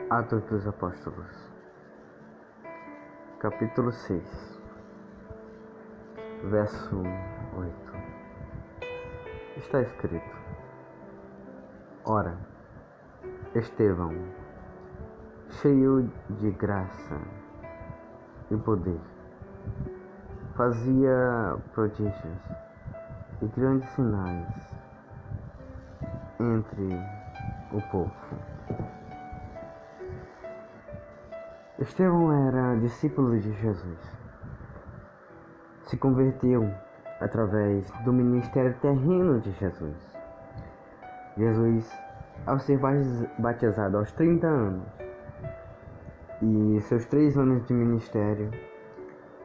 Atos dos Apóstolos, capítulo 6, verso 8. Está escrito: Ora, Estevão, cheio de graça e poder, fazia prodígios e grandes sinais entre o povo. Estevão era discípulo de Jesus. Se converteu através do ministério terreno de Jesus. Jesus, ao ser batizado aos 30 anos e seus 3 anos de ministério,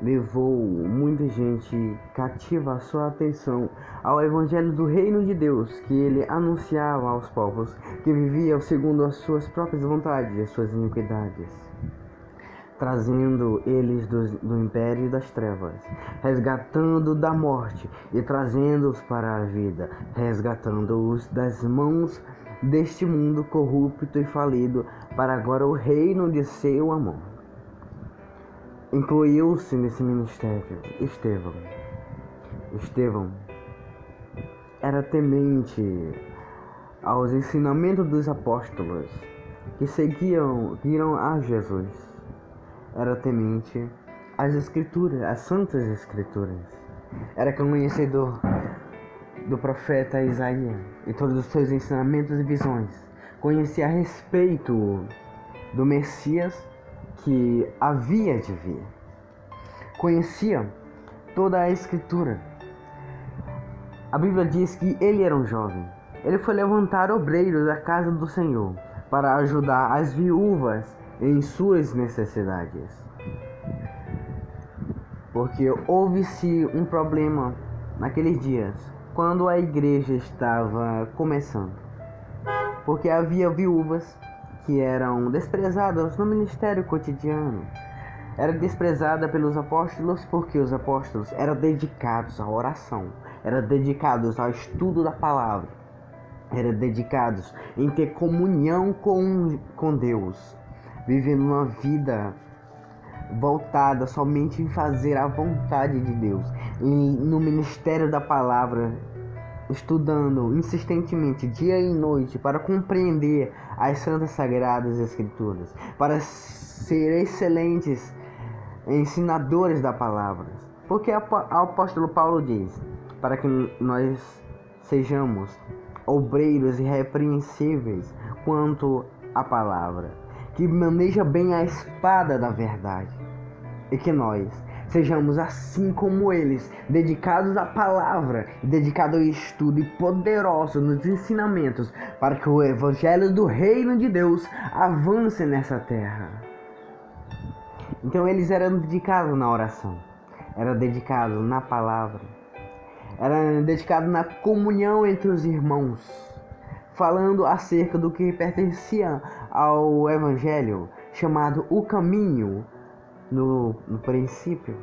levou muita gente cativa a sua atenção ao evangelho do reino de Deus, que ele anunciava aos povos que viviam segundo as suas próprias vontades e as suas iniquidades, trazendo eles do império das trevas, resgatando da morte e trazendo-os para a vida, resgatando-os das mãos deste mundo corrupto e falido, para agora o reino de seu amor. Incluiu-se nesse ministério Estevão. Estevão era temente aos ensinamentos dos apóstolos que seguiram a Jesus. Era temente às Escrituras, às Santas Escrituras. Era conhecedor do profeta Isaías e todos os seus ensinamentos e visões. Conhecia a respeito do Messias que havia de vir. Conhecia toda a Escritura. A Bíblia diz que ele era um jovem. Ele foi levantar obreiros da casa do Senhor para ajudar as viúvas em suas necessidades. Porque houve-se um problema naqueles dias, quando a igreja estava começando. Porque havia viúvas que eram desprezadas no ministério cotidiano. Era desprezada pelos apóstolos porque os apóstolos eram dedicados à oração, eram dedicados ao estudo da palavra, eram dedicados em ter comunhão com Deus, vivendo uma vida voltada somente em fazer a vontade de Deus, no ministério da palavra, estudando insistentemente dia e noite para compreender as santas sagradas escrituras, para ser excelentes ensinadores da palavra. Porque o apóstolo Paulo diz para que nós sejamos obreiros irrepreensíveis quanto à palavra, que maneja bem a espada da verdade, e que nós sejamos assim como eles, dedicados à palavra, dedicados ao estudo e poderosos nos ensinamentos, para que o evangelho do reino de Deus avance nessa terra. Então eles eram dedicados na oração, eram dedicados na palavra, eram dedicados na comunhão entre os irmãos, falando acerca do que pertencia ao evangelho, chamado o caminho, no princípio.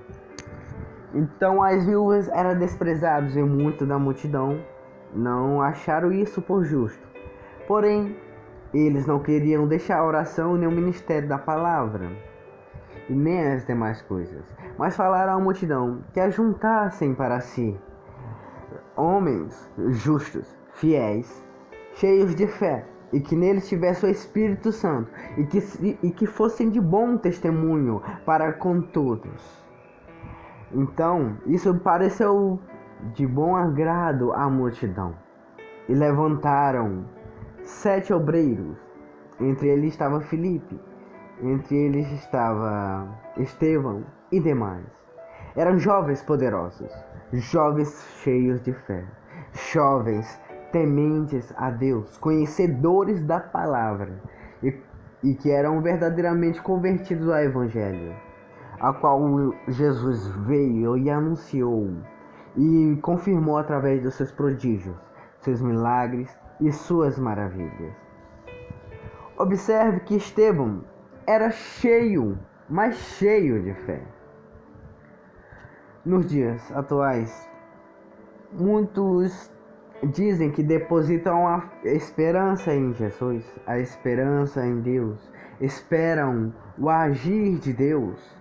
Então as viúvas eram desprezadas e muito da multidão não acharam isso por justo. Porém, eles não queriam deixar a oração nem o ministério da palavra, e nem as demais coisas, mas falaram à multidão que ajuntassem para si homens justos, fiéis, cheios de fé, e que neles tivesse o Espírito Santo, e que fossem de bom testemunho para com todos. Então, isso pareceu de bom agrado à multidão, e levantaram 7 obreiros. Entre eles estava Filipe, entre eles estava Estevão e demais. Eram jovens poderosos, jovens cheios de fé, jovens tementes a Deus, conhecedores da palavra, e que eram verdadeiramente convertidos ao evangelho, a qual Jesus veio e anunciou e confirmou através dos seus prodígios, seus milagres e suas maravilhas. Observe que Estevão era cheio, mas cheio de fé. Nos dias atuais, muitos dizem que depositam a esperança em Jesus, a esperança em Deus, esperam o agir de Deus.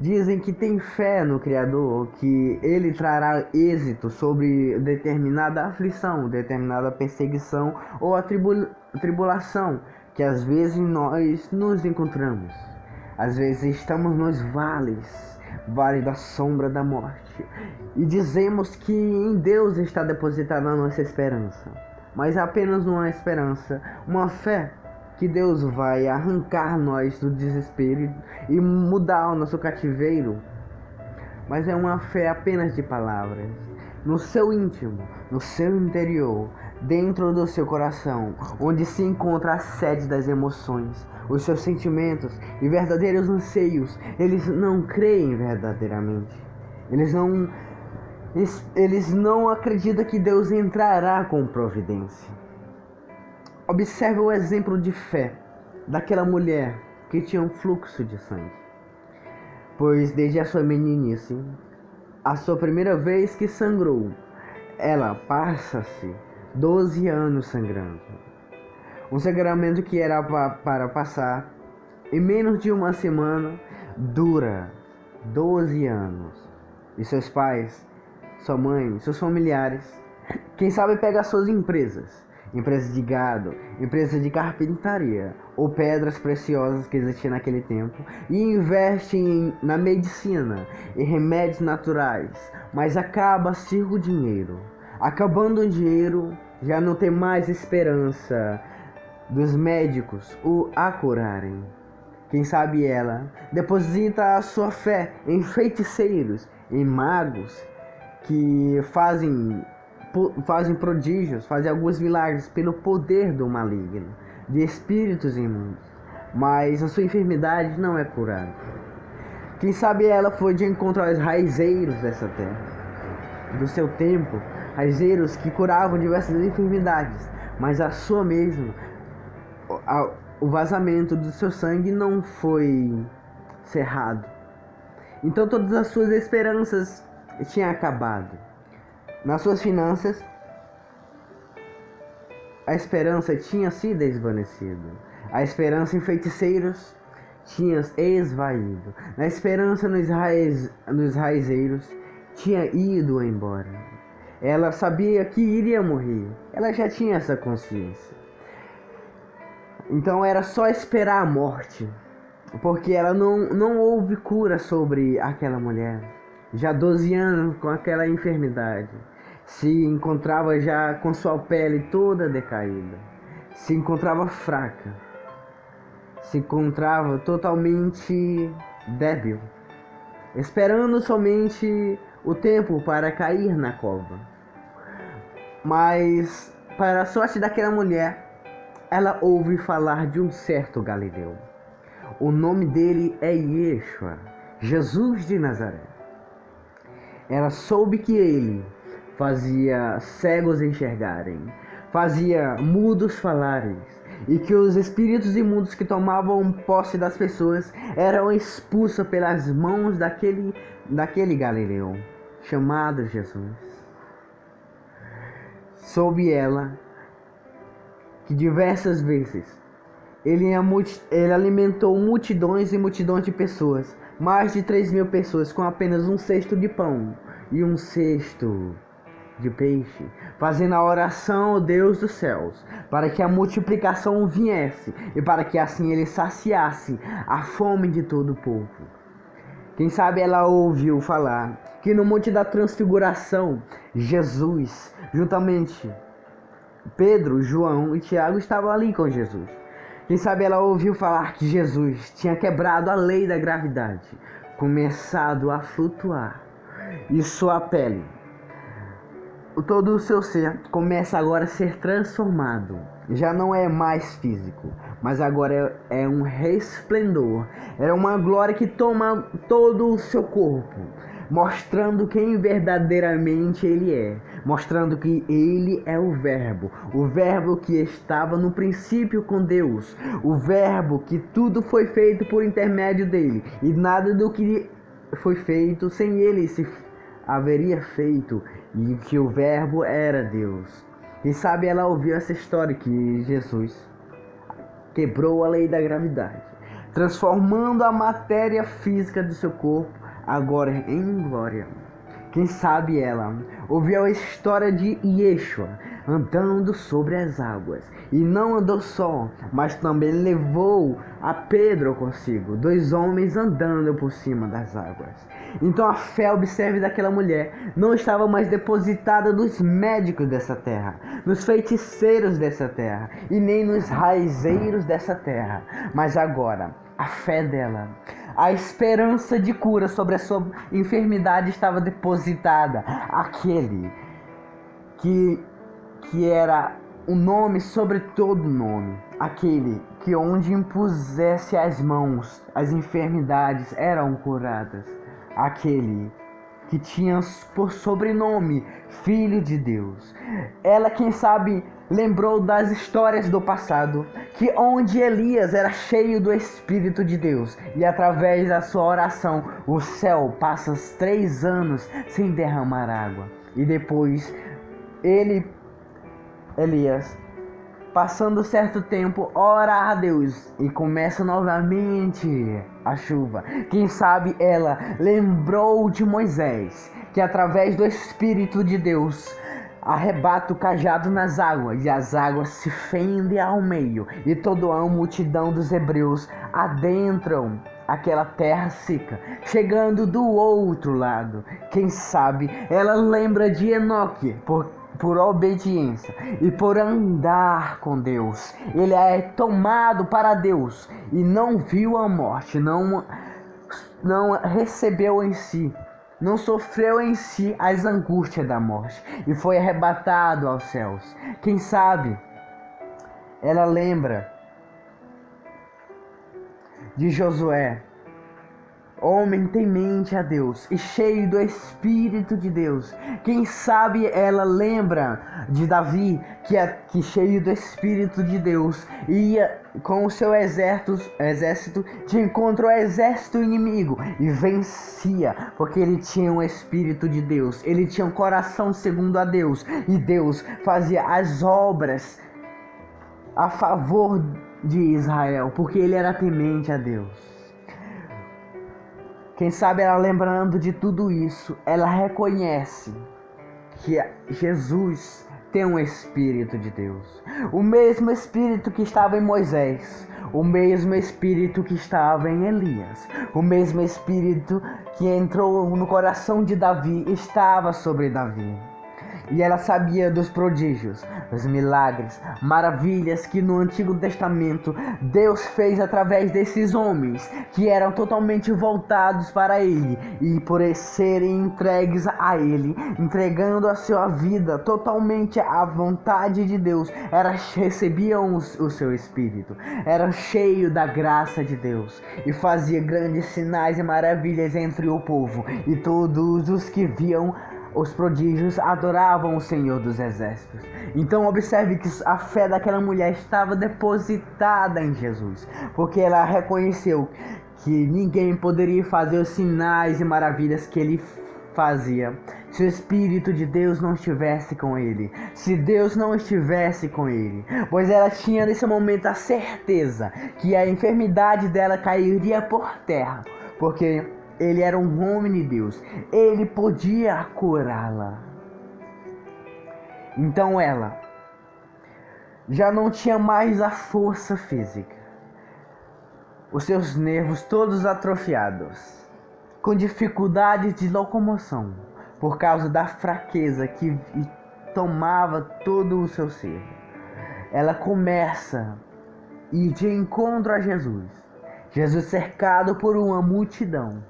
Dizem que tem fé no Criador, que Ele trará êxito sobre determinada aflição, determinada perseguição ou a tribulação que às vezes nós nos encontramos. Às vezes estamos nos vale da sombra da morte, e dizemos que em Deus está depositada a nossa esperança, mas é apenas uma esperança, uma fé que Deus vai arrancar nós do desespero e mudar o nosso cativeiro. Mas é uma fé apenas de palavras. No seu íntimo, no seu interior, dentro do seu coração, onde se encontra a sede das emoções, os seus sentimentos e verdadeiros anseios, eles não creem verdadeiramente. Eles não acreditam que Deus entrará com providência. Observe o exemplo de fé daquela mulher que tinha um fluxo de sangue. Pois desde a sua meninice, a sua primeira vez que sangrou, ela passa-se 12 anos sangrando. Um sangramento que era para passar em menos de uma semana, dura 12 anos. E seus pais, sua mãe, seus familiares, quem sabe pega suas empresas de gado, empresa de carpintaria ou pedras preciosas que existiam naquele tempo, e investem na medicina e remédios naturais, mas acaba-se o dinheiro. Acabando o dinheiro, já não tem mais esperança dos médicos a curarem. Quem sabe ela deposita a sua fé em feiticeiros, em magos que fazem prodígios, fazem alguns milagres pelo poder do maligno, de espíritos imundos, mas a sua enfermidade não é curada. Quem sabe ela foi de encontro aos raizeiros dessa terra, do seu tempo, raizeiros que curavam diversas enfermidades, mas a sua mesma, o vazamento do seu sangue não foi cerrado. Então todas as suas esperanças tinham acabado. Nas suas finanças, a esperança tinha se desvanecido. A esperança em feiticeiros tinha esvaído. Na esperança nos raizeiros tinha ido embora. Ela sabia que iria morrer. Ela já tinha essa consciência. Então era só esperar a morte, porque ela não houve cura sobre aquela mulher. Já 12 anos com aquela enfermidade, se encontrava já com sua pele toda decaída, se encontrava fraca, se encontrava totalmente débil, esperando somente o tempo para cair na cova. Mas, para a sorte daquela mulher, ela ouve falar de um certo Galileu. O nome dele é Yeshua, Jesus de Nazaré. Ela soube que ele fazia cegos enxergarem, fazia mudos falarem, e que os espíritos imundos que tomavam posse das pessoas eram expulsos pelas mãos daquele Galileu, chamado Jesus. Soube ela que diversas vezes ele alimentou multidões e multidões de pessoas, mais de 3.000 pessoas, com apenas um cesto de pão e um cesto de peixe, fazendo a oração ao Deus dos céus, para que a multiplicação viesse e para que assim ele saciasse a fome de todo o povo. Quem sabe ela ouviu falar que no Monte da Transfiguração, Jesus, juntamente Pedro, João e Tiago estavam ali com Jesus. Quem sabe ela ouviu falar que Jesus tinha quebrado a lei da gravidade, começado a flutuar, e sua pele, todo o seu ser, começa agora a ser transformado. Já não é mais físico, mas agora é um resplendor, é uma glória que toma todo o seu corpo, mostrando quem verdadeiramente ele é, mostrando que ele é o Verbo que estava no princípio com Deus, o Verbo que tudo foi feito por intermédio dele, e nada do que foi feito sem ele se haveria feito, e que o Verbo era Deus. Quem sabe ela ouviu essa história que Jesus quebrou a lei da gravidade, transformando a matéria física do seu corpo agora em glória. Quem sabe ela ouviu a história de Yeshua andando sobre as águas, e não andou só, mas também levou a Pedro consigo, 2 homens andando por cima das águas. Então a fé, observe, daquela mulher não estava mais depositada nos médicos dessa terra, nos feiticeiros dessa terra e nem nos raizeiros dessa terra, mas agora a fé dela, a esperança de cura sobre a sua enfermidade estava depositada aquele que era o nome sobre todo nome, aquele que onde impusesse as mãos as enfermidades eram curadas, aquele que tinha por sobrenome Filho de Deus. Ela, quem sabe, lembrou das histórias do passado, que onde Elias era cheio do Espírito de Deus, e através da sua oração o céu passa 3 anos sem derramar água, e depois Elias, passando certo tempo, ora a Deus e começa novamente a chuva. Quem sabe ela lembrou de Moisés, que através do Espírito de Deus arrebata o cajado nas águas, e as águas se fendem ao meio, e toda a multidão dos hebreus adentram aquela terra seca, chegando do outro lado. Quem sabe ela lembra de Enoque, por obediência e por andar com Deus. Ele é tomado para Deus e não viu a morte, não recebeu em si, não sofreu em si as angústias da morte e foi arrebatado aos céus. Quem sabe ela lembra de Josué, homem temente a Deus e cheio do Espírito de Deus. Quem sabe ela lembra de Davi, que cheio do Espírito de Deus ia com o seu exército de encontro ao exército inimigo e vencia, porque ele tinha um Espírito de Deus, ele tinha um coração segundo a Deus, e Deus fazia as obras a favor de Israel, porque ele era temente a Deus. Quem sabe ela, lembrando de tudo isso, ela reconhece que Jesus tem um Espírito de Deus. O mesmo Espírito que estava em Moisés, o mesmo Espírito que estava em Elias, o mesmo Espírito que entrou no coração de Davi estava sobre Davi. E ela sabia dos prodígios, dos milagres, maravilhas que no Antigo Testamento Deus fez através desses homens que eram totalmente voltados para Ele e por serem entregues a Ele, entregando a sua vida totalmente à vontade de Deus, recebiam o seu Espírito, eram cheios da graça de Deus e fazia grandes sinais e maravilhas entre o povo, e todos os que viam os prodígios adoravam o Senhor dos Exércitos. Então observe que a fé daquela mulher estava depositada em Jesus, porque ela reconheceu que ninguém poderia fazer os sinais e maravilhas que ele fazia se o Espírito de Deus não estivesse com ele, se Deus não estivesse com ele, pois ela tinha nesse momento a certeza que a enfermidade dela cairia por terra, porque ele era um homem de Deus, ele podia curá-la. Então ela já não tinha mais a força física, os seus nervos todos atrofiados, com dificuldade de locomoção, por causa da fraqueza que tomava todo o seu ser. Ela começa a ir de encontro a Jesus, Jesus cercado por uma multidão,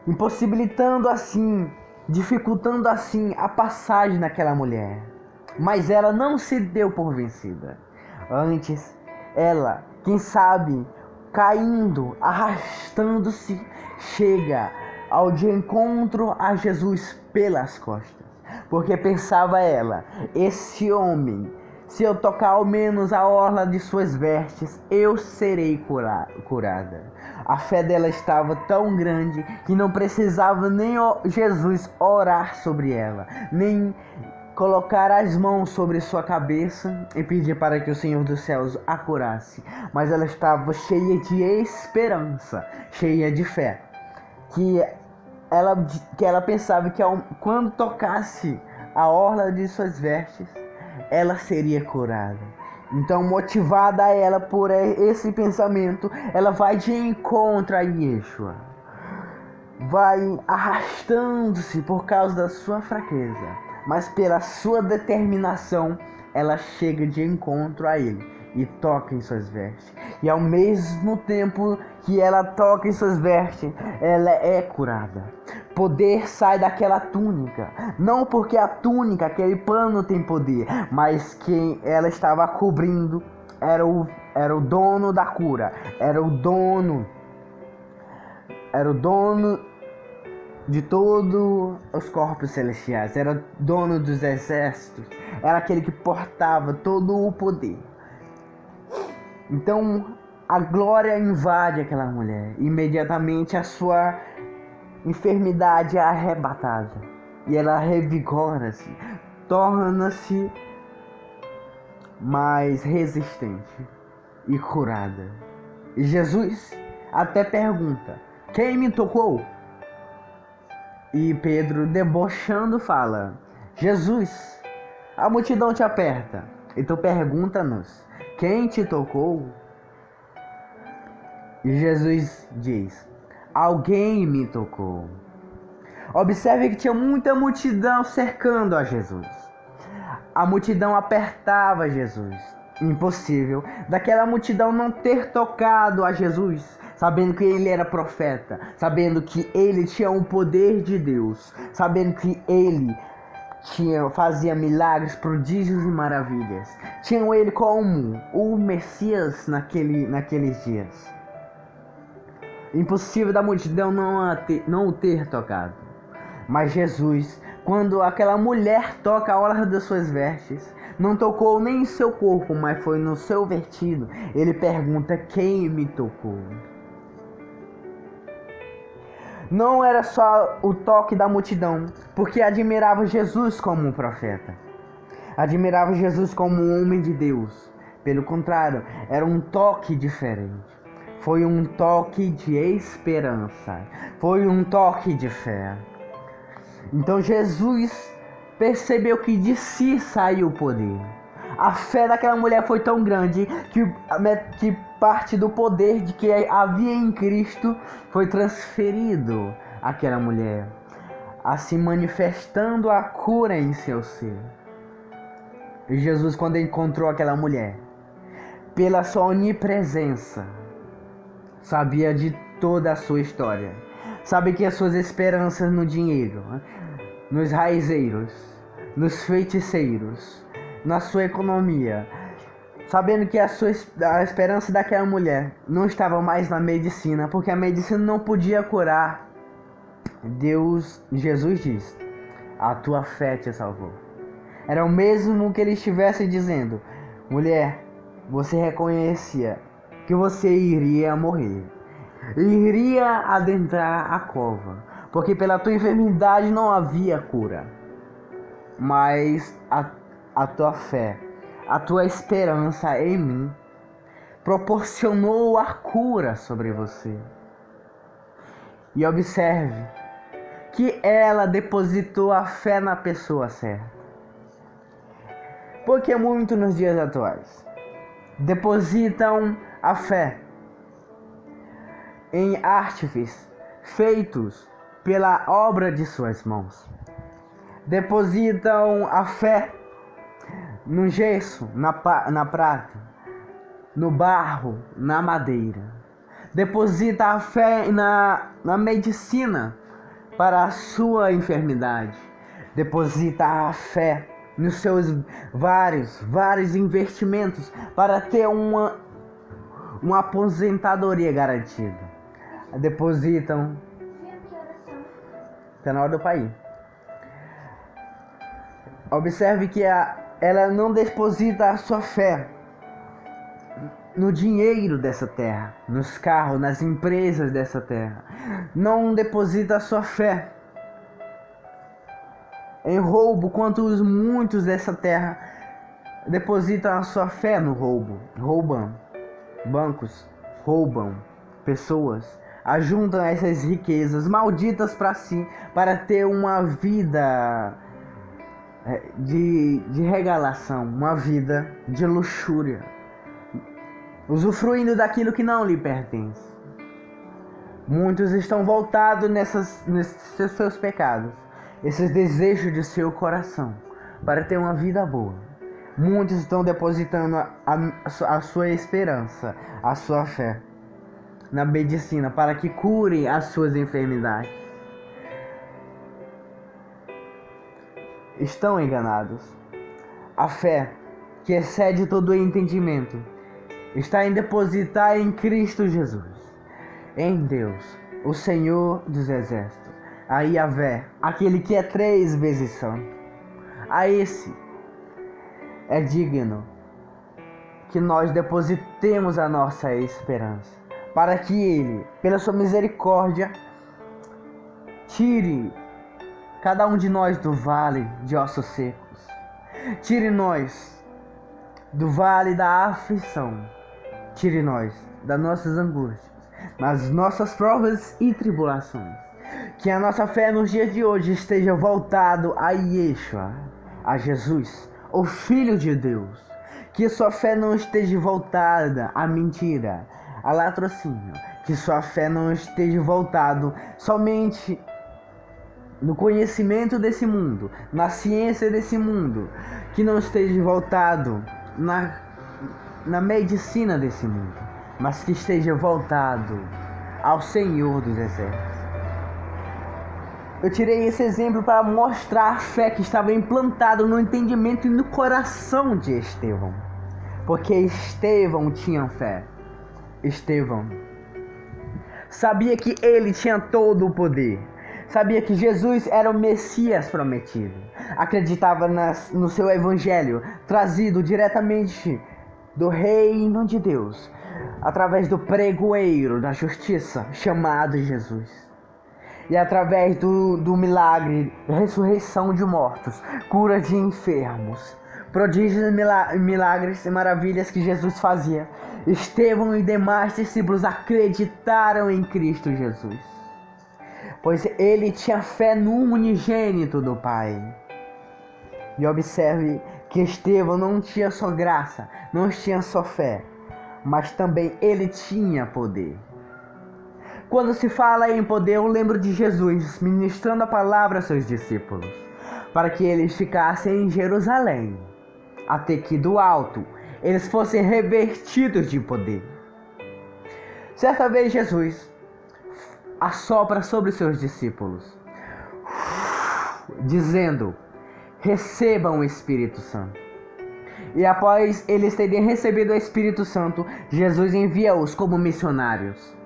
impossibilitando assim, dificultando assim a passagem daquela mulher. Mas ela não se deu por vencida. Antes, ela, quem sabe, caindo, arrastando-se, chega ao de encontro a Jesus pelas costas. Porque pensava ela, esse homem, se eu tocar ao menos a orla de suas vestes, eu serei curada. A fé dela estava tão grande que não precisava nem Jesus orar sobre ela, nem colocar as mãos sobre sua cabeça e pedir para que o Senhor dos céus a curasse. Mas ela estava cheia de esperança, cheia de fé, que ela pensava que quando tocasse a orla de suas vestes, ela seria curada. Então, motivada ela por esse pensamento, ela vai de encontro a Yeshua. Vai arrastando-se por causa da sua fraqueza, mas pela sua determinação, ela chega de encontro a ele e toca em suas vestes. E ao mesmo tempo que ela toca em suas vestes, ela é curada. Poder sai daquela túnica, não porque a túnica, aquele pano tem poder, mas quem ela estava cobrindo era o dono da cura, era o dono de todos os corpos celestiais, era dono dos exércitos, era aquele que portava todo o poder. Então a glória invade aquela mulher, imediatamente a sua enfermidade é arrebatada e ela revigora-se, torna-se mais resistente e curada. E Jesus até pergunta: quem me tocou? E Pedro, debochando, fala: Jesus, a multidão te aperta, e tu pergunta-nos: quem te tocou? E Jesus diz: alguém me tocou. Observe que tinha muita multidão cercando a Jesus. A multidão apertava Jesus. Impossível daquela multidão não ter tocado a Jesus, sabendo que ele era profeta, sabendo que ele tinha o poder de Deus, sabendo que ele fazia milagres, prodígios e maravilhas. Tinham ele como o Messias naqueles dias. Impossível da multidão não o ter tocado. Mas Jesus, quando aquela mulher toca a orla das suas vestes, não tocou nem em seu corpo, mas foi no seu vestido. Ele pergunta: quem me tocou? Não era só o toque da multidão, porque admirava Jesus como um profeta, admirava Jesus como um homem de Deus. Pelo contrário, era um toque diferente. Foi um toque de esperança, foi um toque de fé. Então Jesus percebeu que de si saiu o poder. A fé daquela mulher foi tão grande que parte do poder de que havia em Cristo foi transferido àquela mulher, assim manifestando a cura em seu ser. E Jesus, quando encontrou aquela mulher, pela sua onipresença, sabia de toda a sua história, sabe que as suas esperanças no dinheiro, nos raizeiros, nos feiticeiros, na sua economia, sabendo que a esperança daquela mulher não estava mais na medicina, porque a medicina não podia curar. Jesus diz: a tua fé te salvou. Era o mesmo que ele estivesse dizendo: mulher, você reconhecia que você iria morrer, iria adentrar a cova, porque pela tua enfermidade não havia cura, mas a tua fé, a tua esperança em mim proporcionou a cura sobre você. E observe que ela depositou a fé na pessoa certa. Porque muito nos dias atuais depositam a fé em artífices feitos pela obra de suas mãos. Depositam a fé no gesso, na prata, no barro, na madeira. Deposita a fé na medicina para a sua enfermidade. Deposita a fé nos seus vários investimentos para ter uma aposentadoria garantida. Depositam. Está na hora do país. Observe que ela não deposita a sua fé no dinheiro dessa terra, nos carros, nas empresas dessa terra. Não deposita a sua fé em roubo, quanto os muitos dessa terra depositam a sua fé no roubo. Roubam bancos, roubam pessoas, ajuntam essas riquezas malditas para si, para ter uma vida de regalação, uma vida de luxúria, usufruindo daquilo que não lhe pertence. Muitos estão voltados nesses seus pecados, esses desejos de seu coração, para ter uma vida boa. Muitos estão depositando a sua esperança, a sua fé na medicina, para que cure as suas enfermidades. Estão enganados. A fé, que excede todo o entendimento, está em depositar em Cristo Jesus, em Deus, o Senhor dos Exércitos, a Yahvé, aquele que é 3 vezes santo. A esse é digno que nós depositemos a nossa esperança, para que Ele, pela sua misericórdia, tire cada um de nós do vale de ossos secos. Tire nós do vale da aflição. Tire nós das nossas angústias, das nossas provas e tribulações. Que a nossa fé nos dias de hoje esteja voltado a Yeshua, a Jesus, o Filho de Deus. Que sua fé não esteja voltada à mentira, a latrocínio. Que sua fé não esteja voltada somente no conhecimento desse mundo, na ciência desse mundo. Que não esteja voltado na medicina desse mundo, mas que esteja voltado ao Senhor dos Exércitos. Eu tirei esse exemplo para mostrar a fé que estava implantada no entendimento e no coração de Estevão. Porque Estevão tinha fé. Estevão sabia que ele tinha todo o poder. Sabia que Jesus era o Messias prometido. Acreditava no seu evangelho, trazido diretamente do reino de Deus, através do pregoeiro da justiça, chamado Jesus. E através do milagre, ressurreição de mortos, cura de enfermos, prodígios, milagres e maravilhas que Jesus fazia, Estevão e demais discípulos acreditaram em Cristo Jesus, pois ele tinha fé no unigênito do Pai. E observe que Estevão não tinha só graça, não tinha só fé, mas também ele tinha poder. Quando se fala em poder, eu lembro de Jesus ministrando a palavra a seus discípulos, para que eles ficassem em Jerusalém, até que do alto eles fossem revestidos de poder. Certa vez Jesus assopra sobre seus discípulos, dizendo: recebam o Espírito Santo. E após eles terem recebido o Espírito Santo, Jesus envia-os como missionários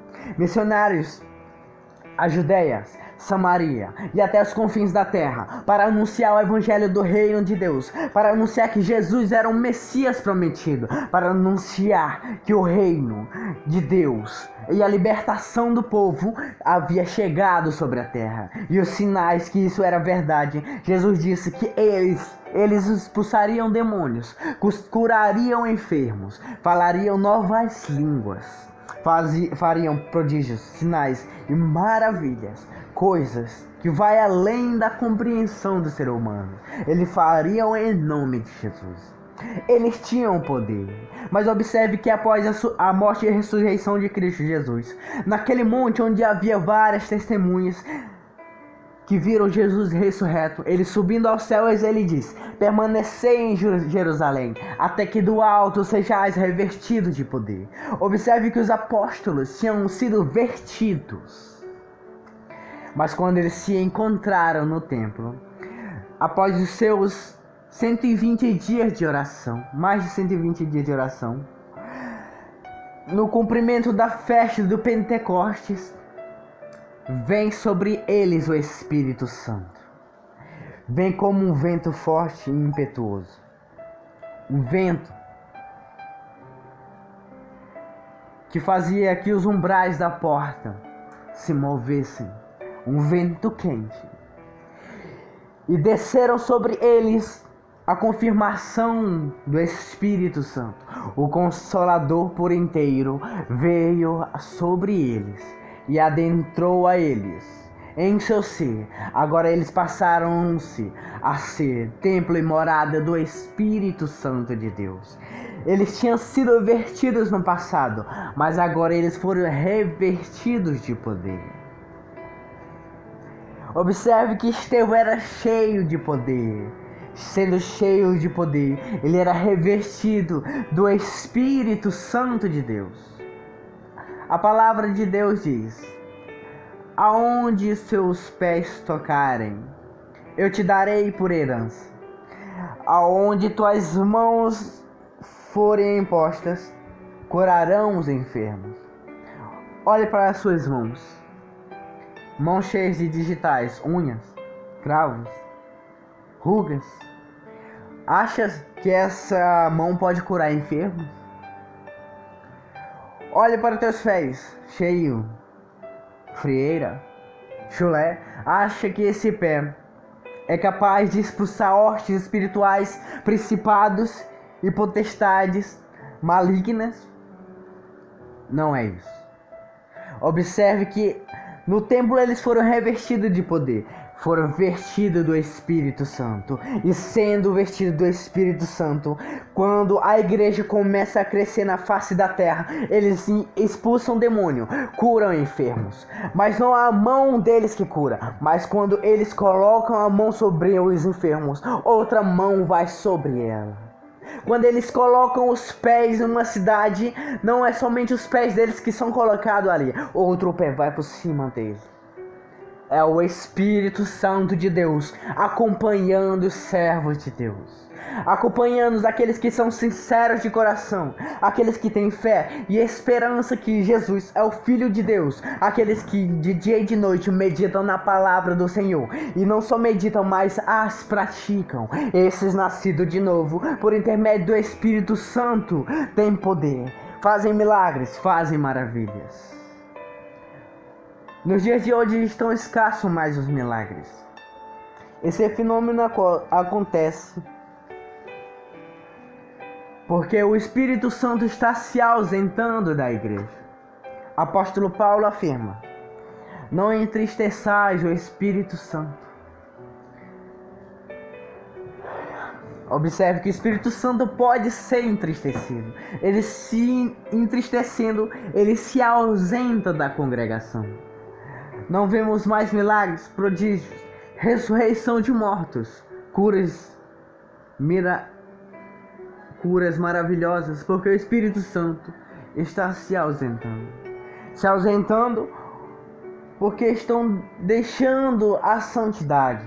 a Judéia, Samaria e até os confins da terra, para anunciar o evangelho do reino de Deus, para anunciar que Jesus era o Messias prometido, para anunciar que o reino de Deus e a libertação do povo havia chegado sobre a terra. E os sinais que isso era verdade, Jesus disse que eles expulsariam demônios, curariam enfermos, falariam novas línguas, fariam prodígios, sinais e maravilhas, coisas que vai além da compreensão do ser humano. Eles fariam em nome de Jesus. Eles tinham poder. Mas observe que após a morte e a ressurreição de Cristo Jesus, naquele monte onde havia várias testemunhas que viram Jesus ressurreto, ele subindo aos céus, ele diz: permanecei em Jerusalém, até que do alto sejais revestidos de poder. Observe que os apóstolos tinham sido vertidos, mas quando eles se encontraram no templo, após os seus 120 dias de oração, mais de 120 dias de oração, no cumprimento da festa do Pentecostes, vem sobre eles o Espírito Santo. Vem como um vento forte e impetuoso. Um vento que fazia que os umbrais da porta se movessem. Um vento quente. e desceram sobre eles a confirmação do Espírito Santo. O Consolador por inteiro veio sobre eles e adentrou a eles em seu ser. Agora eles passaram-se a ser templo e morada do Espírito Santo de Deus. Eles tinham sido vertidos no passado, mas agora eles foram revestidos de poder. Observe que Estevão era cheio de poder. Sendo cheio de poder, ele era revestido do Espírito Santo de Deus. A palavra de Deus diz: aonde seus pés tocarem, eu te darei por herança. Aonde tuas mãos forem impostas, curarão os enfermos. Olhe para as suas mãos. Mãos cheias de digitais, unhas, cravos, rugas. Achas que essa mão pode curar enfermos? Olhe para teus pés, cheio, frieira, chulé. Acha que esse pé é capaz de expulsar hostes espirituais, principados e potestades malignas? Não é isso. Observe que no templo eles foram revestidos de poder, foram vestidos do Espírito Santo. E sendo vestidos do Espírito Santo, quando a igreja começa a crescer na face da terra, eles expulsam demônio, curam enfermos. Mas não é a mão deles que cura, mas quando eles colocam a mão sobre os enfermos, outra mão vai sobre ela. Quando eles colocam os pés numa cidade, não é somente os pés deles que são colocados ali, outro pé vai por cima deles. É o Espírito Santo de Deus acompanhando os servos de Deus, acompanhando aqueles que são sinceros de coração, aqueles que têm fé e esperança que Jesus é o Filho de Deus, aqueles que de dia e de noite meditam na palavra do Senhor, e não só meditam, mas as praticam. Esses nascidos de novo, por intermédio do Espírito Santo, têm poder, fazem milagres, fazem maravilhas. Nos dias de hoje estão escassos mais os milagres. Esse fenômeno acontece porque o Espírito Santo está se ausentando da igreja. Apóstolo Paulo afirma: não entristeçais o Espírito Santo. Observe que o Espírito Santo pode ser entristecido. Ele se entristecendo, ele se ausenta da congregação. Não vemos mais milagres, prodígios, ressurreição de mortos, curas maravilhosas, porque o Espírito Santo está se ausentando. Se ausentando porque estão deixando a santidade.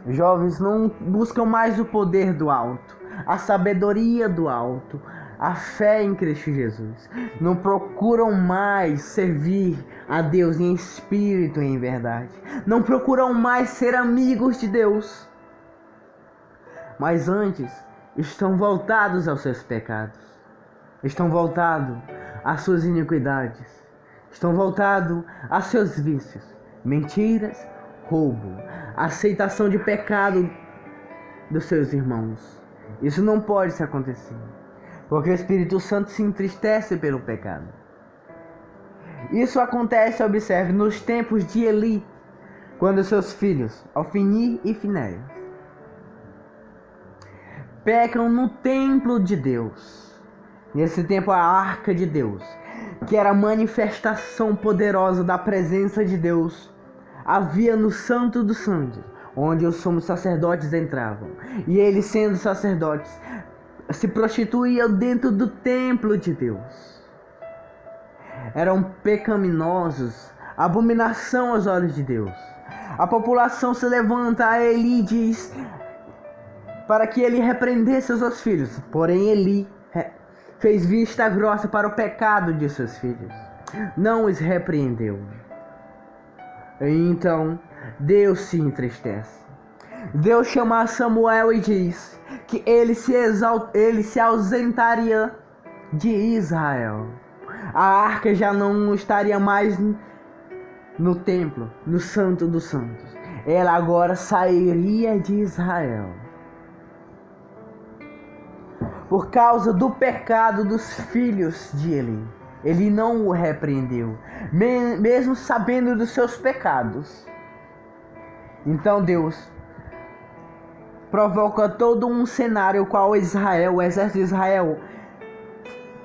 Jovens não buscam mais o poder do alto, a sabedoria do alto, a fé em Cristo Jesus. Não procuram mais servir a Deus em espírito e em verdade. Não procuram mais ser amigos de Deus. Mas antes estão voltados aos seus pecados. Estão voltados às suas iniquidades. Estão voltados a seus vícios. Mentiras, roubo, aceitação de pecado dos seus irmãos. Isso não pode se acontecer, porque o Espírito Santo se entristece pelo pecado. Isso acontece, observe, nos tempos de Eli, quando seus filhos, Ofni e Finéias, pecam no templo de Deus. Nesse tempo a arca de Deus, que era a manifestação poderosa da presença de Deus, havia no Santo dos Santos, onde os sumos sacerdotes entravam. E eles, sendo sacerdotes, se prostituíam dentro do templo de Deus. Eram pecaminosos, abominação aos olhos de Deus. A população se levanta a Eli e diz para que ele repreendesse os seus filhos. Porém Eli fez vista grossa para o pecado de seus filhos, não os repreendeu. Então Deus se entristece. Deus chama Samuel e diz que ele se ausentaria de Israel. A arca já não estaria mais no templo, no Santo dos Santos. ela agora sairia de Israel. Por causa do pecado dos filhos de Eli, ele não o repreendeu, mesmo sabendo dos seus pecados. Então Deus provoca todo um cenário qual Israel, o exército de Israel,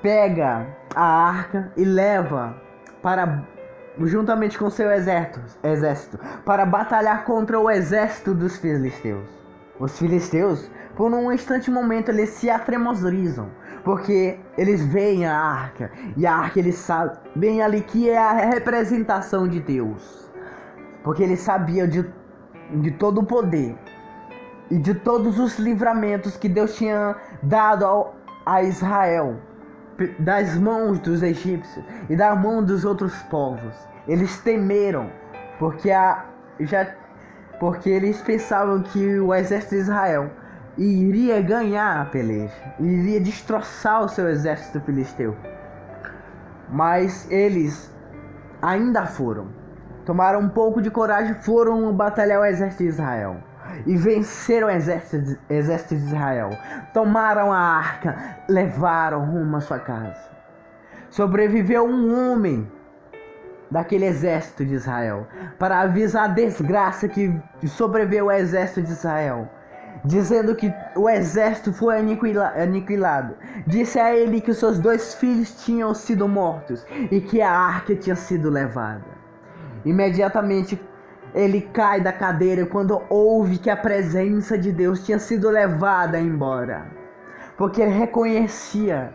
pega a arca e leva para, juntamente com seu exército, para batalhar contra o exército dos filisteus. Os filisteus, por um instante momento, eles se atremorizam, porque eles veem a arca, e a arca eles sabem bem ali que é a representação de Deus, porque eles sabiam de todo o poder e de todos os livramentos que Deus tinha dado a Israel, das mãos dos egípcios e da mão dos outros povos. Eles temeram, porque eles pensavam que o exército de Israel iria ganhar a peleja, iria destroçar o seu exército filisteu. Mas eles ainda tomaram um pouco de coragem, foram batalhar o exército de Israel e venceram o exército de Israel. Tomaram a arca, levaram rumo à sua casa. Sobreviveu um homem daquele exército de Israel para avisar a desgraça que sobreviveu ao exército de Israel, dizendo que o exército foi aniquilado. Disse a ele que seus 2 filhos tinham sido mortos e que a arca tinha sido levada. Imediatamente ele cai da cadeira quando ouve que a presença de Deus tinha sido levada embora, porque ele reconhecia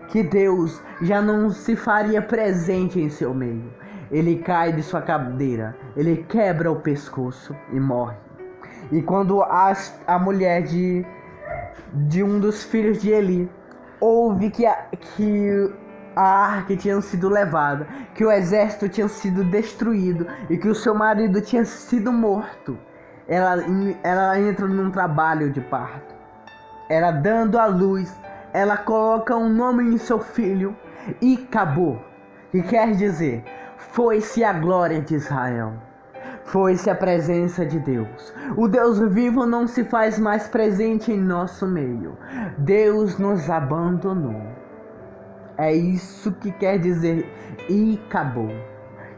que Deus já não se faria presente em seu meio. Ele cai de sua cadeira, ele quebra o pescoço e morre. E quando a mulher de um dos filhos de Eli ouve que a arca tinha sido levada, que o exército tinha sido destruído e que o seu marido tinha sido morto, ela entra num trabalho de parto. Ela, dando à luz, ela coloca um nome em seu filho, Icabô, que quer dizer: foi-se a glória de Israel, foi-se a presença de Deus. O Deus vivo não se faz mais presente em nosso meio. Deus nos abandonou. É isso que quer dizer Icabô.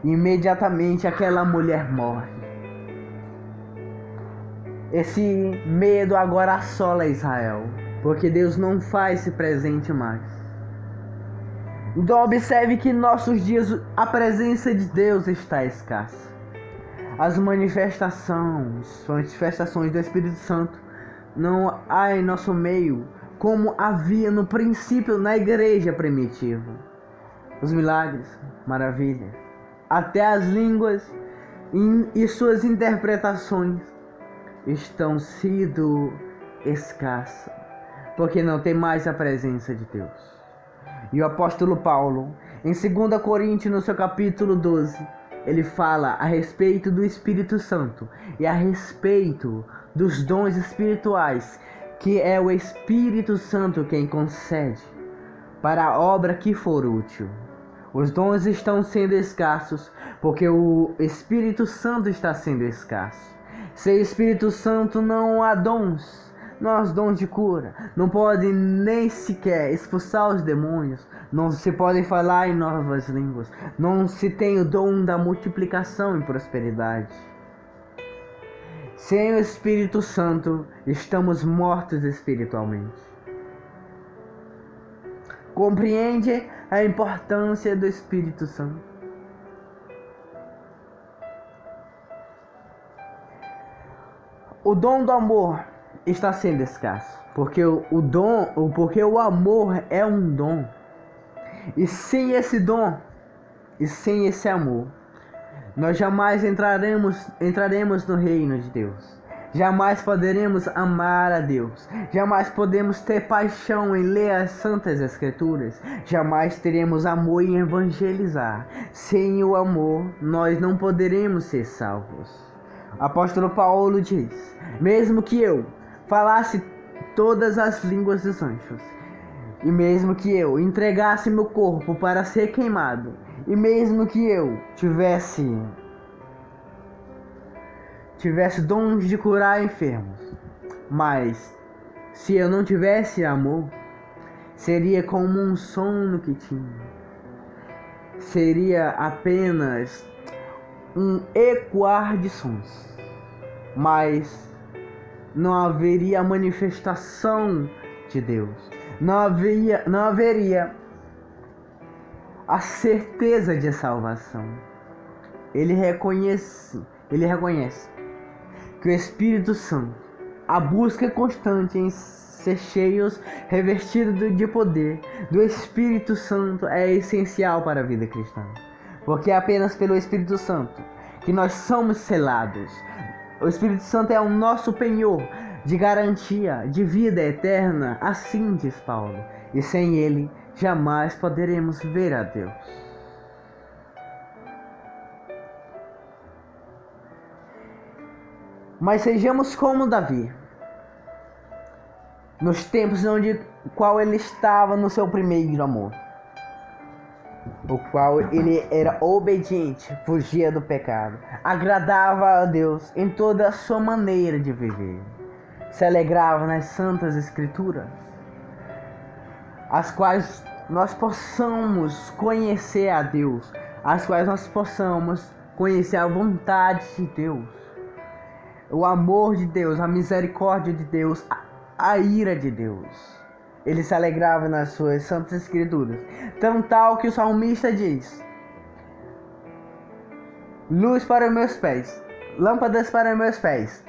Imediatamente aquela mulher morre. Esse medo agora assola Israel, porque Deus não faz-se presente mais. Então observe que em nossos dias a presença de Deus está escassa. As manifestações do Espírito Santo não há em nosso meio como havia no princípio na igreja primitiva. Os milagres, maravilhas, até as línguas e suas interpretações estão sendo escassas, porque não tem mais a presença de Deus. E o apóstolo Paulo, em 2 Coríntios, no seu capítulo 12, ele fala a respeito do Espírito Santo e a respeito dos dons espirituais, que é o Espírito Santo quem concede para a obra que for útil. Os dons estão sendo escassos porque o Espírito Santo está sendo escasso. Sem Espírito Santo não há dons. Não há dons de cura. Não pode nem sequer expulsar os demônios. Não se pode falar em novas línguas. Não se tem o dom da multiplicação e prosperidade. Sem o Espírito Santo, estamos mortos espiritualmente. Compreende a importância do Espírito Santo? O dom do amor está sendo escasso, porque o amor é um dom. E sem esse dom e sem esse amor, nós jamais entraremos no reino de Deus. Jamais poderemos amar a Deus. Jamais podemos ter paixão em ler as Santas Escrituras. Jamais teremos amor em evangelizar. Sem o amor, nós não poderemos ser salvos. O apóstolo Paulo diz: mesmo que eu falasse todas as línguas dos anjos, e mesmo que eu entregasse meu corpo para ser queimado, e mesmo que eu tivesse tivesse dons de curar enfermos, mas se eu não tivesse amor, seria como um sono que tinha. Seria apenas um ecoar de sons, mas não haveria manifestação de Deus. Não haveria a certeza de salvação. Ele reconhece que o Espírito Santo, a busca constante em ser cheios, revestidos de poder do Espírito Santo, é essencial para a vida cristã. Porque é apenas pelo Espírito Santo que nós somos selados. O Espírito Santo é o nosso penhor de garantia de vida eterna, assim diz Paulo. E sem ele, jamais poderemos ver a Deus. Mas sejamos como Davi, nos tempos onde qual ele estava no seu primeiro amor, o qual ele era obediente, fugia do pecado, agradava a Deus em toda a sua maneira de viver, se alegrava nas santas escrituras, as quais nós possamos conhecer a Deus, as quais nós possamos conhecer a vontade de Deus, o amor de Deus, a misericórdia de Deus, a ira de Deus. Ele se alegrava nas suas santas escrituras, tão tal que o salmista diz: luz para os meus pés, lâmpadas para os meus pés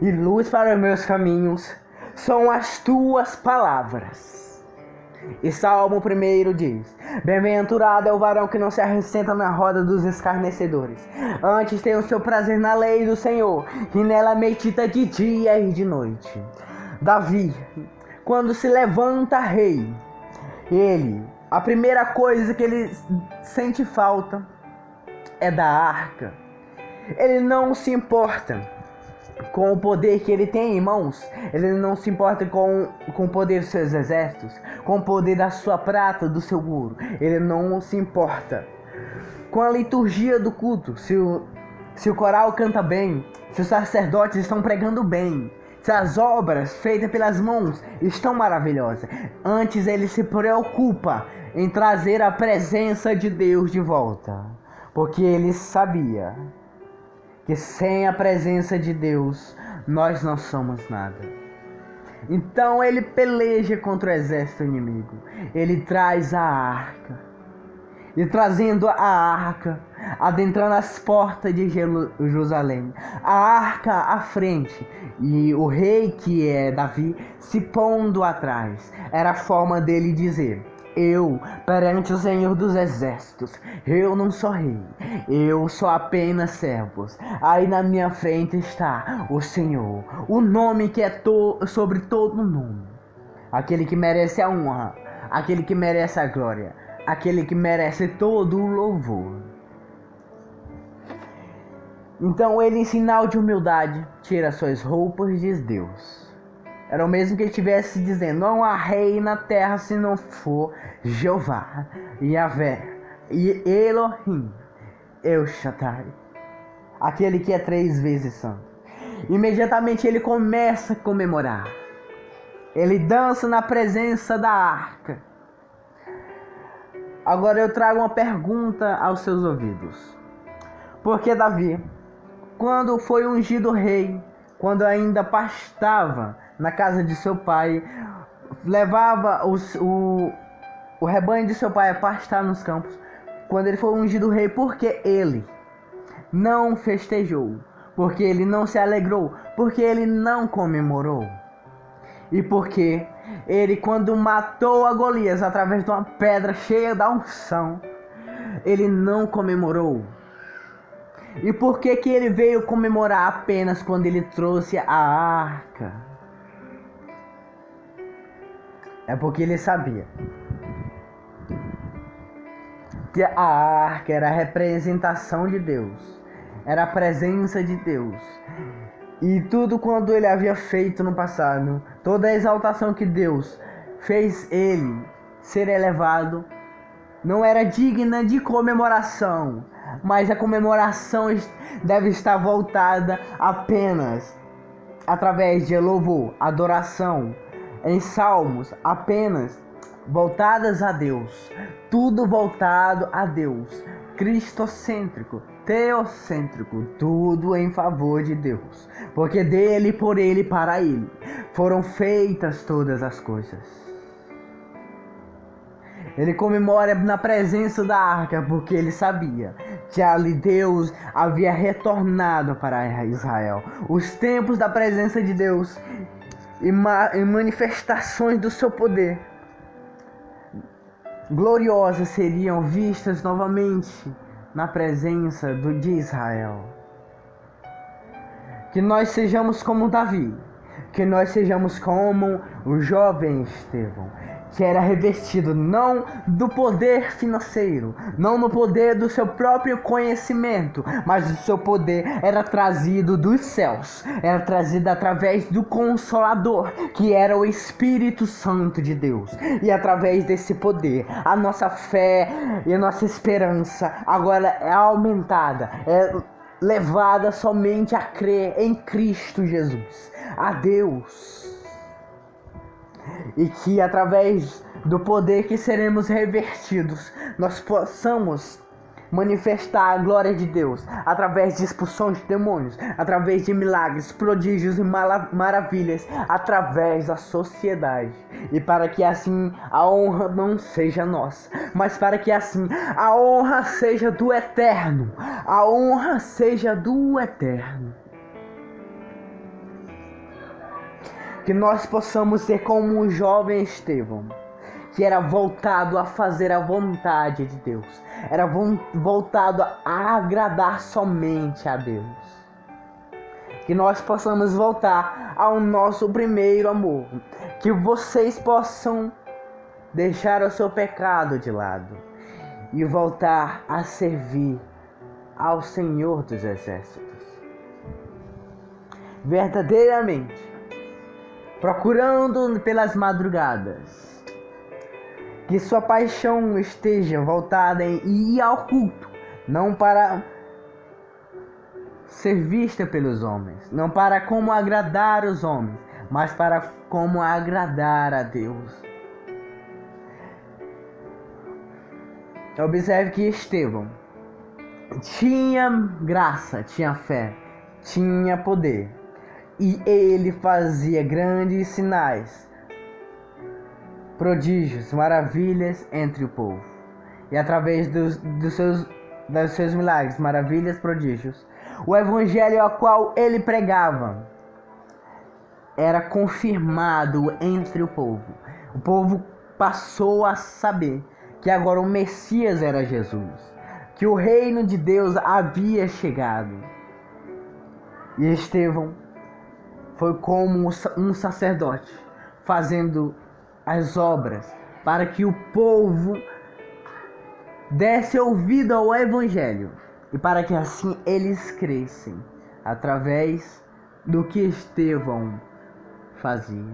e luz para os meus caminhos são as tuas palavras. E Salmo 1 diz: bem-aventurado é o varão que não se assenta na roda dos escarnecedores, antes tem o seu prazer na lei do Senhor, e nela medita de dia e de noite. Davi, quando se levanta rei, a primeira coisa que ele sente falta é da arca. Ele não se importa com o poder que ele tem em mãos, ele não se importa com o poder dos seus exércitos, com o poder da sua prata, do seu ouro. Ele não se importa com a liturgia do culto, se o coral canta bem, se os sacerdotes estão pregando bem, se as obras feitas pelas mãos estão maravilhosas. Antes ele se preocupa em trazer a presença de Deus de volta, porque ele sabia que sem a presença de Deus nós não somos nada. Então ele peleja contra o exército inimigo. Ele traz a arca. E trazendo a arca, adentrando as portas de Jerusalém, a arca à frente e o rei, que é Davi, se pondo atrás. Era a forma dele dizer: eu, perante o Senhor dos Exércitos, eu não sou rei, eu sou apenas servo. Aí na minha frente está o Senhor, o nome que é sobre todo nome, aquele que merece a honra, aquele que merece a glória, aquele que merece todo o louvor. Então ele, em sinal de humildade, tira suas roupas e diz: Deus. Era o mesmo que ele estivesse dizendo: não há rei na terra se não for Jeová, Yahvé, e Elohim, El Shaddai, aquele que é 3 vezes santo. Imediatamente ele começa a comemorar. Ele dança na presença da arca. Agora eu trago uma pergunta aos seus ouvidos. Porque Davi, quando foi ungido rei, quando ainda pastava na casa de seu pai, levava o rebanho de seu pai a pastar nos campos, quando ele foi ungido rei, porque ele não festejou, porque ele não se alegrou, porque ele não comemorou, e porque ele, quando matou a Golias através de uma pedra cheia da unção, ele não comemorou. E por que ele veio comemorar apenas quando ele trouxe a arca? É porque ele sabia que a arca era a representação de Deus, era a presença de Deus. E tudo quanto ele havia feito no passado, toda a exaltação que Deus fez ele ser elevado, não era digna de comemoração. mas a comemoração deve estar voltada apenas através de louvor, adoração, em salmos, apenas voltadas a Deus, tudo voltado a Deus, cristocêntrico, teocêntrico, tudo em favor de Deus, porque dele, por ele, para ele foram feitas todas as coisas. Ele comemora na presença da arca, porque ele sabia que ali Deus havia retornado para Israel. Os tempos da presença de Deus e manifestações do seu poder gloriosas seriam vistas novamente na presença de Israel. Que nós sejamos como Davi, que nós sejamos como o jovem Estevão, que era revestido não do poder financeiro, não no poder do seu próprio conhecimento, mas o seu poder era trazido dos céus, era trazido através do Consolador, que era o Espírito Santo de Deus. E através desse poder, a nossa fé e a nossa esperança agora é aumentada, é levada somente a crer em Cristo Jesus, a Deus. E que através do poder que seremos revertidos, nós possamos manifestar a glória de Deus através de expulsão de demônios, através de milagres, prodígios e maravilhas, através da sociedade. E para que assim a honra não seja nossa, mas para que assim a honra seja do Eterno, a honra seja do Eterno. Que nós possamos ser como um jovem Estevão, que era voltado a fazer a vontade de Deus, era voltado a agradar somente a Deus. Que nós possamos voltar ao nosso primeiro amor, que vocês possam deixar o seu pecado de lado e voltar a servir ao Senhor dos Exércitos. Verdadeiramente, procurando pelas madrugadas, que sua paixão esteja voltada em ir ao culto, não para ser vista pelos homens, não para como agradar os homens, mas para como agradar a Deus. Observe que Estevão tinha graça, tinha fé, tinha poder. E ele fazia grandes sinais, prodígios, maravilhas entre o povo. E através dos seus milagres, maravilhas, prodígios, o evangelho ao qual ele pregava era confirmado entre o povo. O povo passou a saber que agora o Messias era Jesus, que o reino de Deus havia chegado. E Estevão foi como um sacerdote, fazendo as obras para que o povo desse ouvido ao Evangelho e para que assim eles crescem através do que Estevão fazia.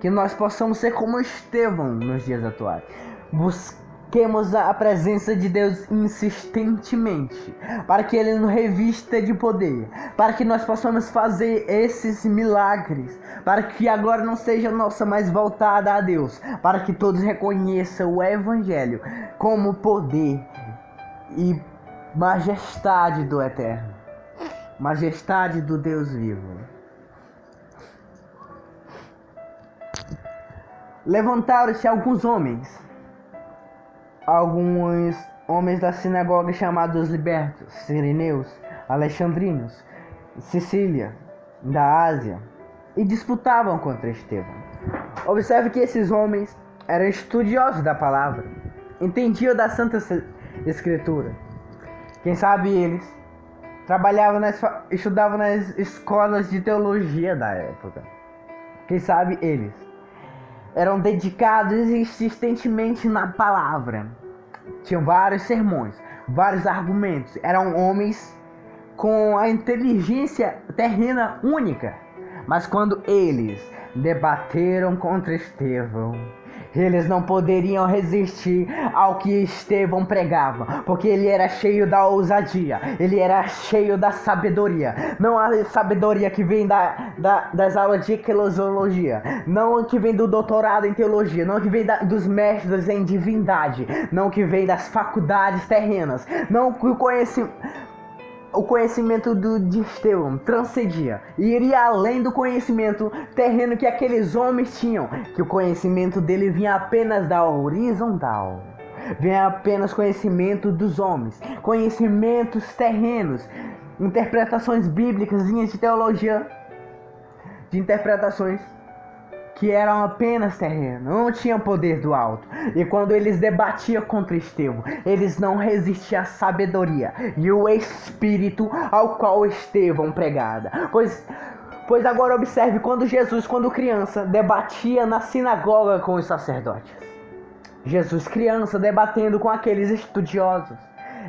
Que nós possamos ser como Estevão nos dias atuais. Busquemos a presença de Deus insistentemente, para que Ele nos revista de poder, para que nós possamos fazer esses milagres, para que a glória não seja nossa, mas voltada a Deus, para que todos reconheçam o Evangelho como poder e majestade do Eterno, majestade do Deus vivo. Levantaram-se alguns homens da sinagoga chamados libertos, sireneus, alexandrinos, Sicília, da Ásia, e disputavam contra Estevão. Observe que esses homens eram estudiosos da palavra, entendiam da Santa Escritura. Quem sabe eles estudavam nas escolas de teologia da época. Quem sabe eles eram dedicados insistentemente na palavra. Tinham vários sermões, vários argumentos. Eram homens com a inteligência terrena única. Mas quando eles debateram contra Estevão, Eles não poderiam resistir ao que Estevão pregava, porque ele era cheio da ousadia, ele era cheio da sabedoria. Não a sabedoria que vem das aulas de eclesiologia, não que vem do doutorado em teologia, não que vem dos mestres em divindade, não que vem das faculdades terrenas, não que o conhecimento de Estevão transcendia e iria além do conhecimento terreno que aqueles homens tinham, que o conhecimento dele vinha apenas da horizontal, vinha apenas conhecimento dos homens, conhecimentos terrenos, interpretações bíblicas, linhas de teologia, de interpretações que eram apenas terreno, não tinham poder do alto. E quando eles debatiam contra Estevão, eles não resistiam à sabedoria e o espírito ao qual Estevão pregava. Pois agora observe, quando Jesus, quando criança, debatia na sinagoga com os sacerdotes. Jesus criança debatendo com aqueles estudiosos,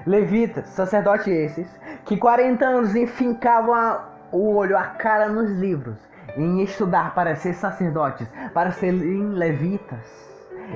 levitas, sacerdotes esses, que 40 anos enfincavam o olho, a cara nos livros, em estudar para ser sacerdotes, para serem levitas.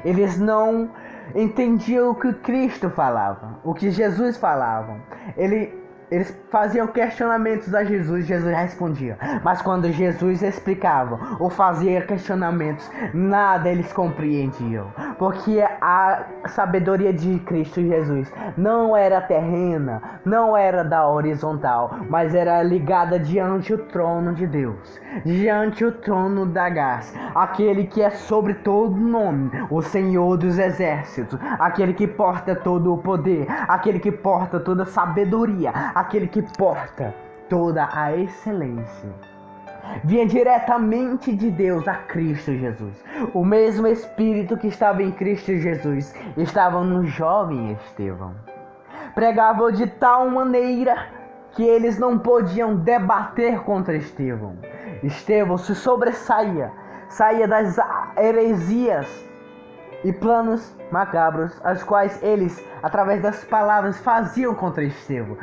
Eles não entendiam o que Cristo falava, o que Jesus falava. Eles faziam questionamentos a Jesus, Jesus respondia. Mas quando Jesus explicava ou fazia questionamentos, nada eles compreendiam. Porque a sabedoria de Cristo Jesus não era terrena, não era da horizontal, mas era ligada diante o trono de Deus, diante o trono da graça, aquele que é sobre todo nome, o Senhor dos exércitos, aquele que porta todo o poder, aquele que porta toda a sabedoria, aquele que porta toda a excelência. Vinha diretamente de Deus a Cristo Jesus. O mesmo Espírito que estava em Cristo Jesus estava no jovem Estevão. Pregava de tal maneira que eles não podiam debater contra Estevão. Estevão se sobressaía, saía das heresias e planos macabros, as quais eles, através das palavras, faziam contra Estevão.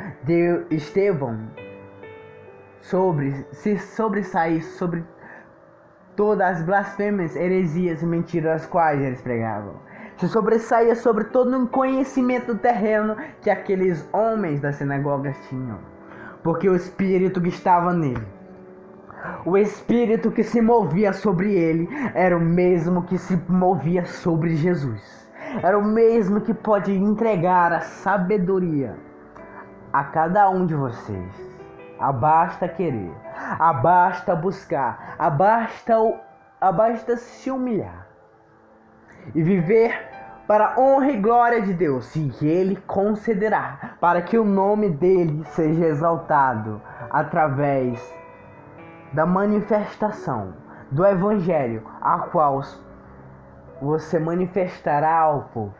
Estevão se sobressair sobre todas as blasfêmias, heresias e mentiras as quais eles pregavam. Se sobressaía sobre todo o conhecimento terreno que aqueles homens das sinagogas tinham, porque o Espírito que estava nele, o Espírito que se movia sobre ele, era o mesmo que se movia sobre Jesus. Era o mesmo que pode entregar a sabedoria a cada um de vocês. Abasta querer, abasta buscar, abasta se humilhar e viver para a honra e glória de Deus, e Ele concederá para que o nome dele seja exaltado através da manifestação do Evangelho, a qual você manifestará ao povo.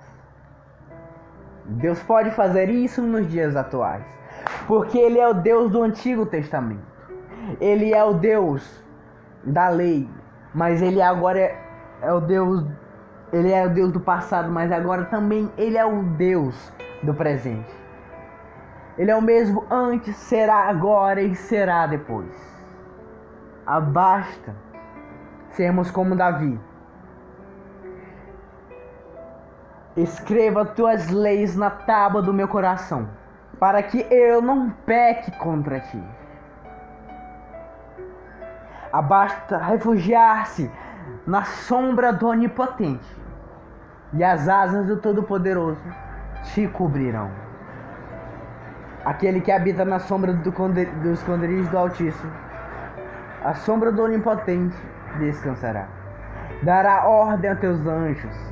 Deus pode fazer isso nos dias atuais, porque Ele é o Deus do Antigo Testamento. Ele é o Deus da lei, mas Ele agora é o Deus. Ele é o Deus do passado, mas agora também Ele é o Deus do presente. Ele é o mesmo antes, será agora e será depois. Abasta sermos como Davi. Escreva tuas leis na tábua do meu coração, para que eu não peque contra ti. Abasta refugiar-se na sombra do Onipotente, e as asas do Todo-Poderoso te cobrirão. Aquele que habita na sombra dos esconderijos do Altíssimo, a sombra do Onipotente descansará. Dará ordem a teus anjos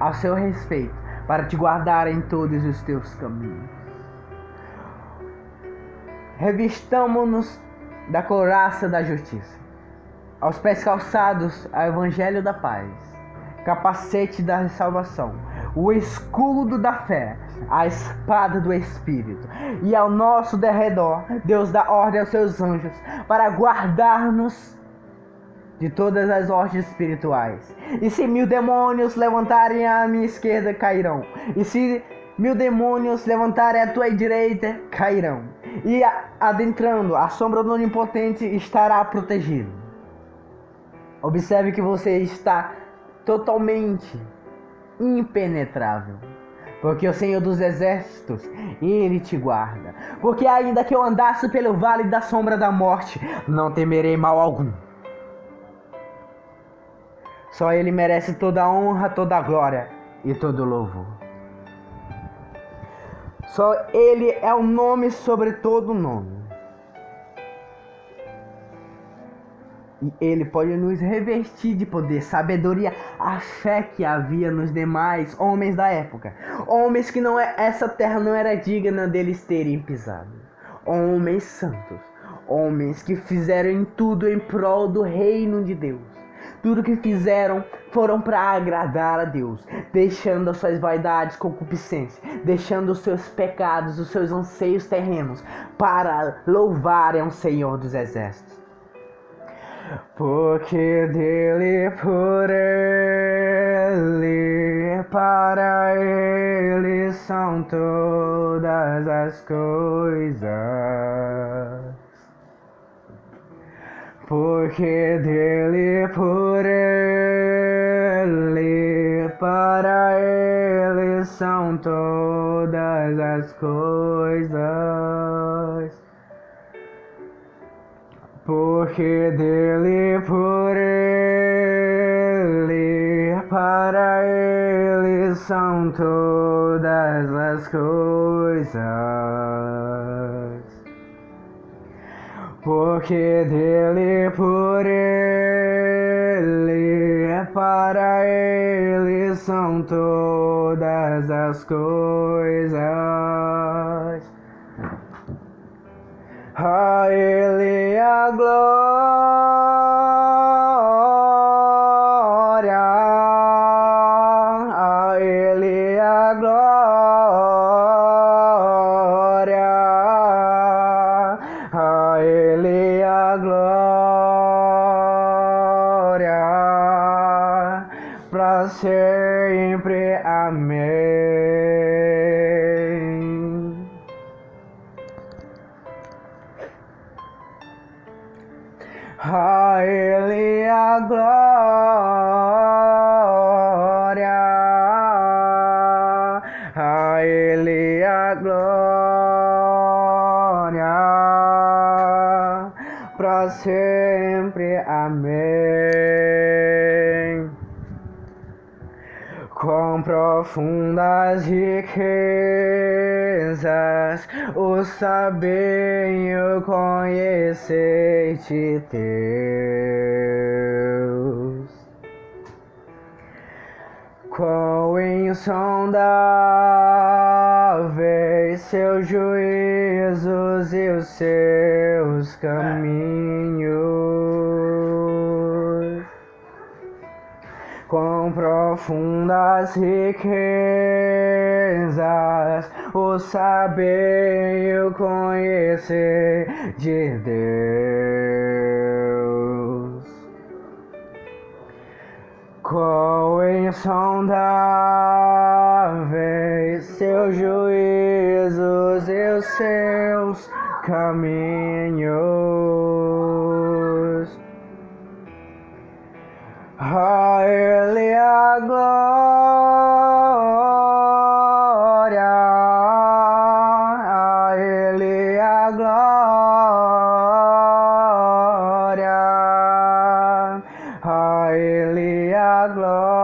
ao seu respeito, para te guardar em todos os teus caminhos. Revistamo-nos da couraça da justiça, aos pés calçados ao evangelho da paz, capacete da salvação, o escudo da fé, a espada do Espírito, e ao nosso derredor Deus dá ordem aos seus anjos para guardar-nos de todas as hostes espirituais. E se 1000 demônios levantarem à minha esquerda, cairão. E se 1000 demônios levantarem à tua direita, cairão. E adentrando a sombra do Onipotente estará protegido. Observe que você está totalmente impenetrável. Porque o Senhor dos Exércitos, Ele te guarda. Porque ainda que eu andasse pelo vale da sombra da morte, não temerei mal algum. Só Ele merece toda a honra, toda a glória e todo o louvor. Só Ele é o nome sobre todo nome. E Ele pode nos revestir de poder, sabedoria, a fé que havia nos demais homens da época. Homens que essa terra não era digna deles terem pisado. Homens santos. Homens que fizeram em tudo em prol do reino de Deus. Tudo que fizeram foram para agradar a Deus, deixando as suas vaidades, concupiscência, deixando os seus pecados, os seus anseios terrenos, para louvarem o Senhor dos Exércitos. Porque dele, por ele, para ele são todas as coisas. Porque dele, por ele, para ele são todas as coisas. Porque dele, por ele, para ele são todas as coisas. Porque dele, por ele, para ele são todas as coisas. A Ele a glória, a Ele a glória, a Ele a glória, para sempre. Amém. A Ele a glória, a Ele a glória, para sempre. Amém. Com profundas riquezas, o saber e o conhecer-te, Deus. Quão insondáveis seus juízos e os seus caminhos. Com profundas riquezas, o saber e o conhecer de Deus. Quão insondáveis seus juízos e os seus caminhos. A Ele a glória, a Ele a glória, a Ele a glória,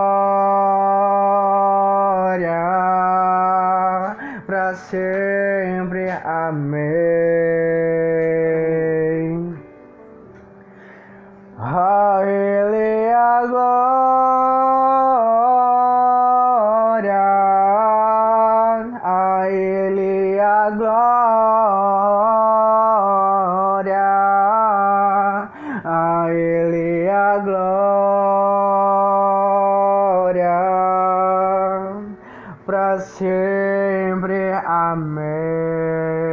para sempre. Amém. A Ele a glória, a Ele a glória, a Ele a glória, para sempre. Amém.